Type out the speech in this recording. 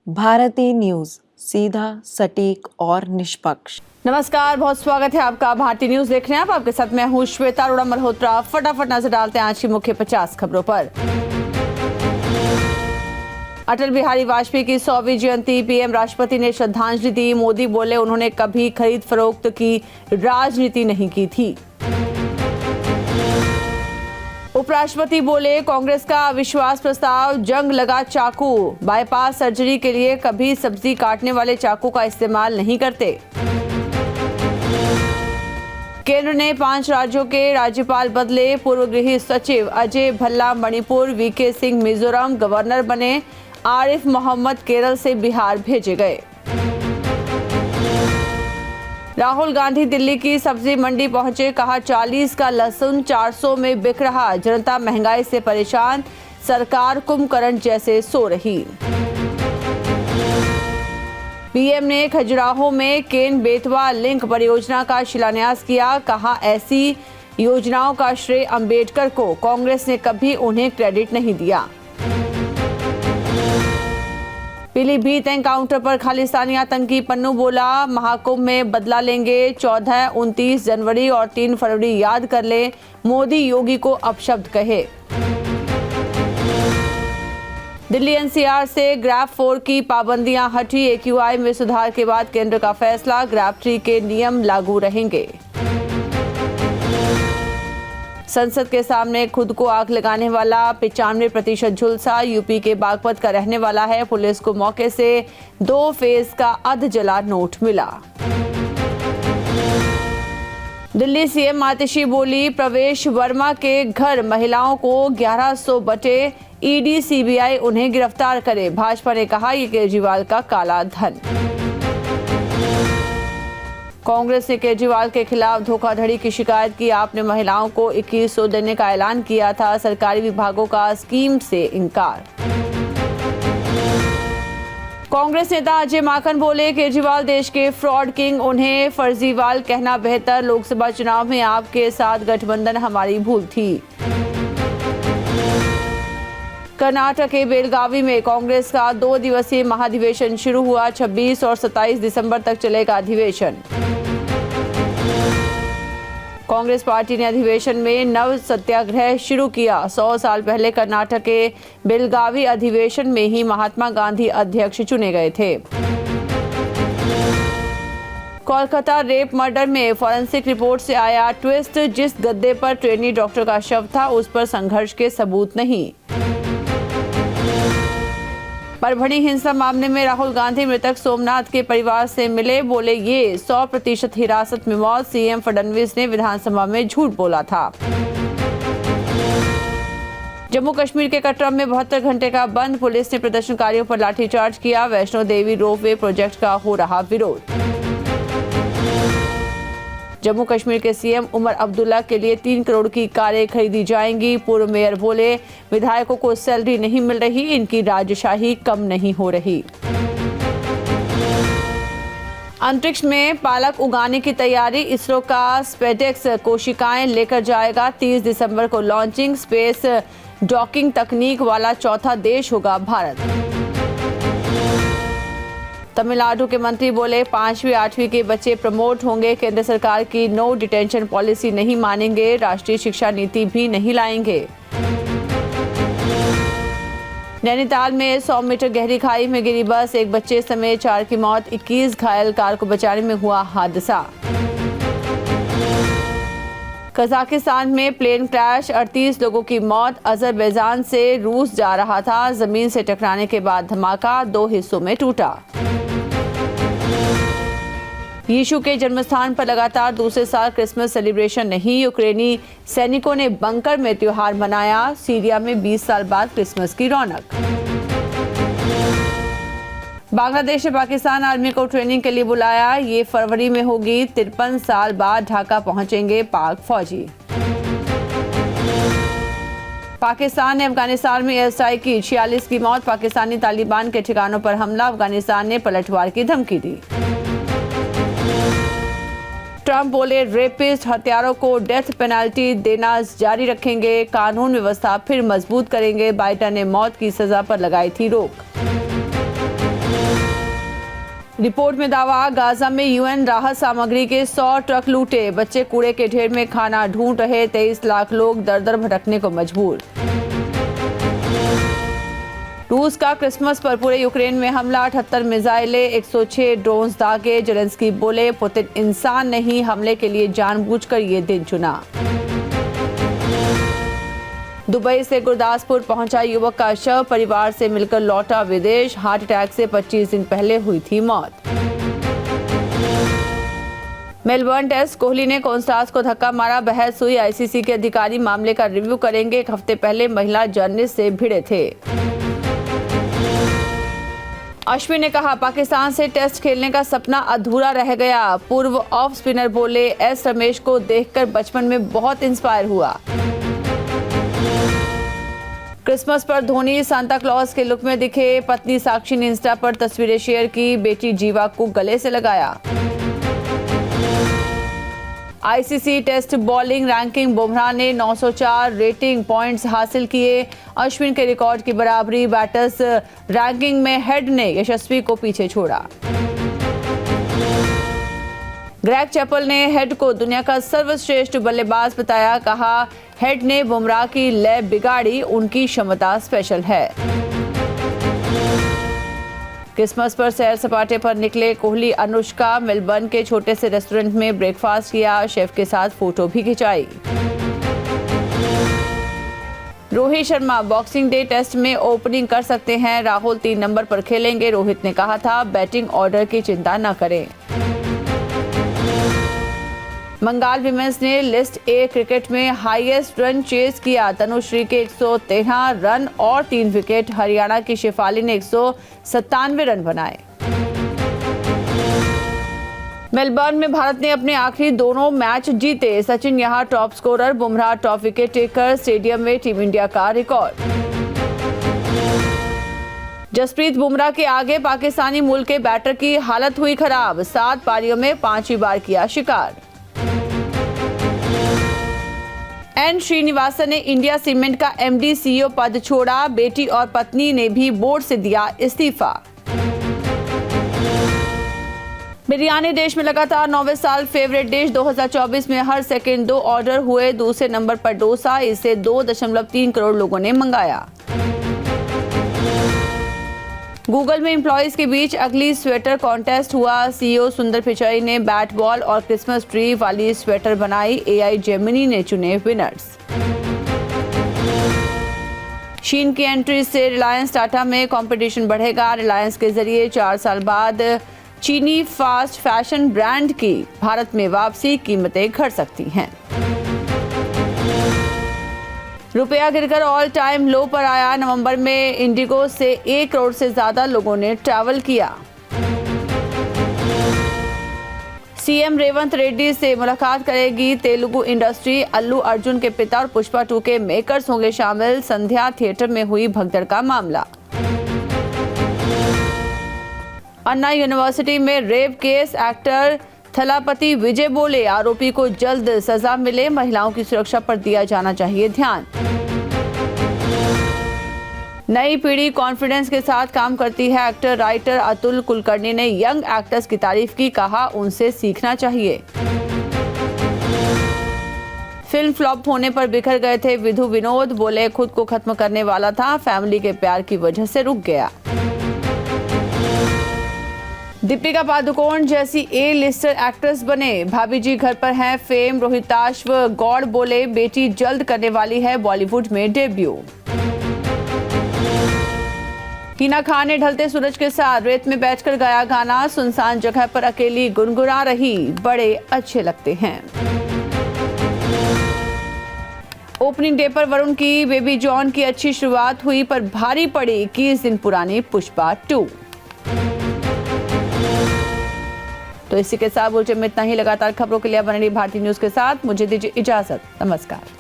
Bharti news, सीधा, सटीक और निष्पक्ष। नमस्कार, बहुत स्वागत है आपका भारतीय न्यूज देखने। आपके साथ मैं हूं श्वेता अरोड़ा मल्होत्रा। फटाफट नजर डालते हैं आज की मुख्य 50 खबरों पर। अटल बिहारी वाजपेयी की 100वीं जयंती, पीएम राष्ट्रपति ने श्रद्धांजलि दी। मोदी बोले उन्होंने कभी खरीद फरोख्त की राजनीति नहीं की थी। उपराष्ट्रपति बोले कांग्रेस का अविश्वास प्रस्ताव जंग लगा चाकू, बाईपास सर्जरी के लिए कभी सब्जी काटने वाले चाकू का इस्तेमाल नहीं करते। केंद्र ने 5 राज्यों के राज्यपाल बदले, पूर्व गृह सचिव अजय भल्ला मणिपुर, वीके सिंह मिजोरम गवर्नर बने, आरिफ मोहम्मद केरल से बिहार भेजे गए। राहुल गांधी दिल्ली की सब्जी मंडी पहुंचे, कहा 40 का लहसुन 400 में बिक रहा, जनता महंगाई से परेशान, सरकार कुंभकर्ण जैसे सो रही। पीएम ने खजुराहो में केन बेतवा लिंक परियोजना का शिलान्यास किया, कहा ऐसी योजनाओं का श्रेय अंबेडकर को, कांग्रेस ने कभी उन्हें क्रेडिट नहीं दिया। पीलीभीत एनकाउंटर पर खालिस्तानी आतंकी पन्नू बोला महाकुंभ में बदला लेंगे, 14, 29 जनवरी और 3 फरवरी याद कर ले, मोदी योगी को अपशब्द कहे। दिल्ली एनसीआर से ग्रैब 4 की पाबंदियां हटी, एक्यूआई में सुधार के बाद केंद्र का फैसला, ग्रैब 3 के नियम लागू रहेंगे। संसद के सामने खुद को आग लगाने वाला 95% झुलसा, यूपी के बागपत का रहने वाला है, पुलिस को मौके से 2 फेज का अध जला नोट मिला। दिल्ली सीएम आतिशी बोली प्रवेश वर्मा के घर महिलाओं को 1100 बटे, ईडी सीबीआई उन्हें गिरफ्तार करे, भाजपा ने कहा ये केजरीवाल का काला धन। कांग्रेस ने केजरीवाल के खिलाफ धोखाधड़ी की शिकायत की, आपने महिलाओं को 2100 देने का ऐलान किया था, सरकारी विभागों का स्कीम से इंकार। कांग्रेस नेता अजय माकन बोले केजरीवाल देश के फ्रॉड किंग, उन्हें फर्जीवाल कहना बेहतर, लोकसभा चुनाव में आपके साथ गठबंधन हमारी भूल थी। कर्नाटक के बेलगावी में कांग्रेस का 2 दिवसीय महाधिवेशन शुरू हुआ, 26 और 27 दिसंबर तक चलेगा अधिवेशन। कांग्रेस पार्टी ने अधिवेशन में नव सत्याग्रह शुरू किया, 100 साल पहले कर्नाटक के बेलगावी अधिवेशन में ही महात्मा गांधी अध्यक्ष चुने गए थे। कोलकाता रेप मर्डर में फॉरेंसिक रिपोर्ट से आया ट्विस्ट, जिस गद्दे पर ट्रेनी डॉक्टर का शव था उस पर संघर्ष के सबूत नहीं। परभणी हिंसा मामले में राहुल गांधी मृतक सोमनाथ के परिवार से मिले, बोले ये 100% हिरासत में मौत, सीएम फडणवीस ने विधानसभा में झूठ बोला था। जम्मू कश्मीर के कटरा में 72 घंटे का बंद, पुलिस ने प्रदर्शनकारियों पर लाठीचार्ज किया, वैष्णो देवी रोपवे प्रोजेक्ट का हो रहा विरोध। जम्मू कश्मीर के सीएम उमर अब्दुल्ला के लिए 3 करोड़ की कारें खरीदी जाएंगी, पूर्व मेयर बोले विधायकों को सैलरी नहीं मिल रही, इनकी राजशाही कम नहीं हो रही। अंतरिक्ष में पालक उगाने की तैयारी, इसरो का स्पेडेक्स कोशिकाएं लेकर जाएगा, 30 दिसंबर को लॉन्चिंग, स्पेस डॉकिंग तकनीक वाला चौथा देश होगा भारत। तमिलनाडु के मंत्री बोले 5वीं 8वीं के बच्चे प्रमोट होंगे, केंद्र सरकार की नो डिटेंशन पॉलिसी नहीं मानेंगे, राष्ट्रीय शिक्षा नीति भी नहीं लाएंगे। नैनीताल में 100 मीटर गहरी खाई में गिरी बस, एक बच्चे समेत 4 की मौत, 21 घायल, कार को बचाने में हुआ हादसा। कजाकिस्तान में प्लेन क्रैश, 38 लोगों की मौत, अजरबैजान से रूस जा रहा था, जमीन से टकराने के बाद धमाका, 2 हिस्सों में टूटा। यीशु के जन्मस्थान पर लगातार दूसरे साल क्रिसमस सेलिब्रेशन नहीं, यूक्रेनी सैनिकों ने बंकर में त्योहार मनाया, सीरिया में 20 साल बाद क्रिसमस की रौनक। बांग्लादेश ने पाकिस्तान आर्मी को ट्रेनिंग के लिए बुलाया, ये फरवरी में होगी, 53 साल बाद ढाका पहुंचेंगे पाक फौजी। पाकिस्तान ने अफगानिस्तान में एयर स्ट्राइक की, 46 की मौत, पाकिस्तानी तालिबान के ठिकानों पर हमला, अफगानिस्तान ने पलटवार की धमकी दी। ट्रंप बोले रेपिस्ट हत्यारों को डेथ पेनल्टी देना जारी रखेंगे, कानून व्यवस्था फिर मजबूत करेंगे, बाइडेन ने मौत की सजा पर लगाई थी रोक। रिपोर्ट में दावा, गाजा में यूएन राहत सामग्री के 100 ट्रक लूटे। बच्चे कूड़े के ढेर में खाना ढूंढ रहे। 23 लाख लोग दर दर भटकने को मजबूर। रूस का क्रिसमस पर पूरे यूक्रेन में हमला। 78 मिसाइलें, 106 ड्रोन्स दागे। जेलेंस्की बोले, पुतिन इंसान नहीं, हमले के लिए जानबूझकर ये दिन चुना। दुबई से गुरदासपुर पहुंचा युवक का शव, परिवार से मिलकर लौटा विदेश। हार्ट अटैक से 25 दिन पहले हुई थी मौत। मेलबर्न टेस्ट, कोहली ने कॉन्स्टास को धक्का मारा। बहस हुई। आईसीसी के अधिकारी मामले का रिव्यू करेंगे। एक हफ्ते पहले महिला जर्नलिस्ट से भिड़े थे। अश्विन ने कहा, पाकिस्तान से टेस्ट खेलने का सपना अधूरा रह गया। पूर्व ऑफ स्पिनर बोले, एस रमेश को देखकर बचपन में बहुत इंस्पायर हुआ। क्रिसमस पर धोनी सांता क्लॉज के लुक में दिखे। पत्नी साक्षी ने इंस्टा पर तस्वीरें शेयर की। बेटी जीवा को गले से लगाया। ICC test bowling ranking, Bumrah ने 904 रेटिंग पॉइंट्स हासिल किए। अश्विन के रिकॉर्ड की बराबरी। बैटर्स रैंकिंग में हेड ने यशस्वी को पीछे छोड़ा। ग्रेग चैपल ने हेड को दुनिया का सर्वश्रेष्ठ बल्लेबाज बताया। कहा, हेड ने बुमराह की लय बिगाड़ी, उनकी क्षमता स्पेशल है। क्रिसमस पर सैर सपाटे पर निकले कोहली अनुष्का। मेलबर्न के छोटे से रेस्टोरेंट में ब्रेकफास्ट किया। शेफ के साथ फोटो भी खिंचाई। Rohit Sharma boxing day test में ओपनिंग कर सकते हैं। राहुल 3 नंबर पर खेलेंगे। रोहित ने कहा था, बैटिंग ऑर्डर की चिंता न करें। बंगाल विमेंस ने लिस्ट ए क्रिकेट में हाईएस्ट रन चेस किया। तनुश्री के 113 रन और 3 विकेट। हरियाणा की शेफाली ने 197 रन बनाए। मेलबर्न में भारत ने अपने आखिरी दोनों मैच जीते। सचिन यहां top scorer, Bumrah top wicket taker. Stadium में टीम इंडिया का रिकॉर्ड। जसप्रीत बुमराह के आगे पाकिस्तानी मूल के बैटर की हालत हुई खराब। 7 पारियों में 5 बार किया शिकार। एन श्रीनिवासन ने इंडिया सीमेंट का एमडी सीईओ पद छोड़ा। बेटी और पत्नी ने भी बोर्ड से दिया इस्तीफा। बिरयानी देश में लगातार 9वें साल फेवरेट डिश। 2024 में हर सेकंड 2 ऑर्डर हुए। दूसरे नंबर पर डोसा, इसे 2.3 करोड़ लोगों ने मंगाया। गूगल में एम्प्लॉइज के बीच अगली स्वेटर कॉन्टेस्ट हुआ। सीईओ सुंदर पिचाई ने बैट बॉल और क्रिसमस ट्री वाली स्वेटर बनाई। एआई जेमिनी ने चुने विनर्स। शीन की एंट्री से रिलायंस टाटा में कंपटीशन बढ़ेगा। रिलायंस के जरिए 4 साल बाद चीनी फास्ट फैशन ब्रांड की भारत में वापसी, कीमतें घट सकती हैं। रुपया गिरकर ऑल टाइम लो पर आया। नवंबर में इंडिगो से 1 करोड़ से ज्यादा लोगों ने ट्रैवल किया। सीएम रेवंत रेड्डी से मुलाकात करेगी तेलुगु इंडस्ट्री। अल्लू अर्जुन के पिता और पुष्पा 2 के मेकर्स होंगे शामिल। संध्या थिएटर में हुई भगदड़ का मामला। अन्ना यूनिवर्सिटी में रेप केस, एक्टर थलापति विजय बोले, आरोपी को जल्द सजा मिले। महिलाओं की सुरक्षा पर दिया जाना चाहिए ध्यान। नई पीढ़ी कॉन्फिडेंस के साथ काम करती है। एक्टर राइटर अतुल कुलकर्णी ने यंग एक्टर्स की तारीफ की। कहा, उनसे सीखना चाहिए। फिल्म फ्लॉप होने पर बिखर गए थे विधु विनोद। बोले, खुद को खत्म करने वाला था, फैमिली के प्यार की वजह से रुक गया। दीपिका पादुकोण जैसी ए लिस्टर एक्ट्रेस बने। भाभी जी घर पर हैं फेम। रोहिताश्व गौड़ बोले, बेटी जल्द करने वाली है बॉलीवुड में डेब्यू। हिना खान ने ढलते सूरज के साथ रेत में बैठकर गाया गाना। सुनसान जगह पर अकेली गुनगुना रही, बड़े अच्छे लगते हैं। ओपनिंग डे पर वरुण की बेबी जॉन की अच्छी शुरुआत हुई, पर भारी पड़ी 21 दिन पुरानी पुष्पा 2। तो इसी के साथ बुलेटिन में इतना ही। लगातार खबरों के लिए बने रहिए भारतीय न्यूज के साथ। मुझे दीजिए इजाजत। नमस्कार।